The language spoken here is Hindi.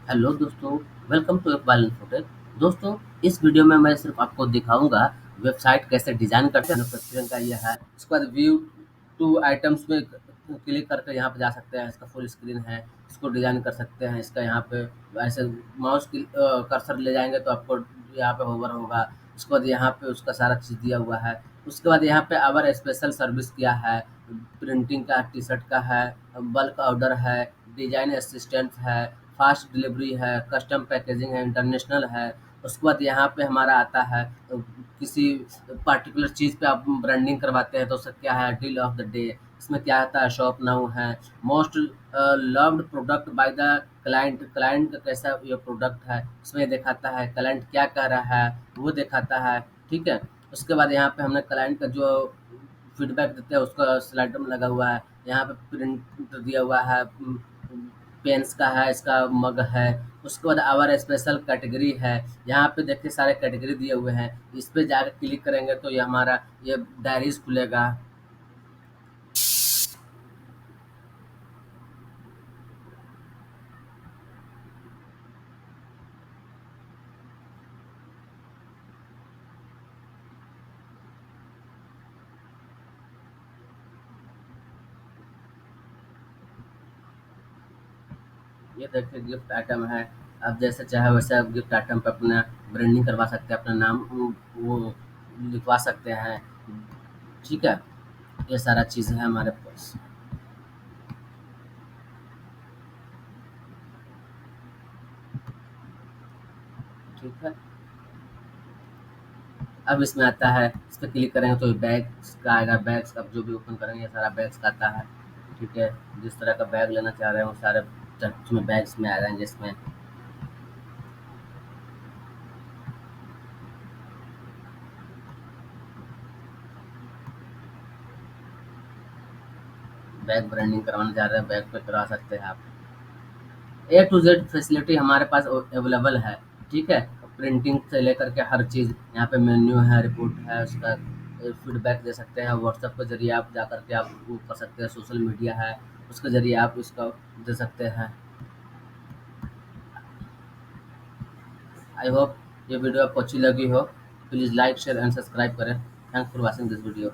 हेलो दोस्तों, वेलकम टू इकबाल इन्फोटेक। दोस्तों, इस वीडियो में मैं सिर्फ आपको दिखाऊंगा वेबसाइट कैसे डिजाइन करते हैं। मैन्युफैक्चरिंग का ये है। उसके बाद व्यू टू आइटम्स में क्लिक करके यहाँ पे जा सकते हैं। इसका फुल स्क्रीन है, इसको डिजाइन कर सकते हैं। इसका यहाँ पे ऐसे माउस की कर्सर ले जाएंगे तो आपको यहाँ पे होवर होगा। उसके बाद यहाँ पे उसका सारा चीज़ दिया हुआ है। उसके बाद यहाँ पे आवर स्पेशल सर्विस क्या है, प्रिंटिंग का, टी शर्ट का है, बल्क ऑर्डर है, डिजाइन असिस्टेंट है, फास्ट डिलीवरी है, कस्टम पैकेजिंग है, इंटरनेशनल है। उसके बाद यहाँ पे हमारा आता है किसी पर्टिकुलर चीज़ पे आप ब्रांडिंग करवाते हैं तो उसका क्या है, डील ऑफ द डे। इसमें क्या आता है, शॉप नाउ है, most loved product by the client. Client का कैसा ये प्रोडक्ट है इसमें दिखाता है, क्लाइंट क्या कह रहा है वो दिखाता है। ठीक है। उसके बाद यहाँ पे हमने क्लाइंट का जो फीडबैक देते हैं उसका स्लाइडर में लगा हुआ है। यहाँ पे प्रिंट दिया हुआ है, पेन्स का है, इसका मग है। उसके बाद आवर स्पेशल कैटेगरी है। यहाँ पे देखिए सारे कैटेगरी दिए हुए हैं। इस पे जाकर क्लिक करेंगे तो ये हमारा ये डायरीज खुलेगा। ये देखिए गिफ्ट आइटम है। आप जैसे चाहे वैसे आप गिफ्ट आइटम पे अपना ब्रांडिंग करवा सकते हैं, अपना नाम वो लिखवा सकते हैं। ठीक है। ये सारा चीज़ है हमारे पास। ठीक है। अब इसमें आता है, इस पे क्लिक करेंगे तो बैग्स का आएगा। बैग्स अब जो भी ओपन करेंगे ये सारा बैग्स का आता है। ठीक है। जिस तरह का बैग लेना चाह रहे हैं वो सारे उसमें बैग्स में आ जाएंगे। इसमें बैग ब्रांडिंग करवाना चाह रहे हैं, बैग पे करवा सकते हैं आप। ए टू जेड फैसिलिटी हमारे पास अवेलेबल है। ठीक है। प्रिंटिंग से लेकर के हर चीज़ यहाँ पे मेन्यू है, रिपोर्ट है, उसका फीडबैक दे सकते हैं। व्हाट्सएप के जरिए आप जा करके आप वो कर सकते हैं। सोशल मीडिया है, उसके जरिए आप इसका दे सकते हैं। आई होप ये वीडियो आपको अच्छी लगी हो। Please like share and subscribe करें। Thanks for watching this video.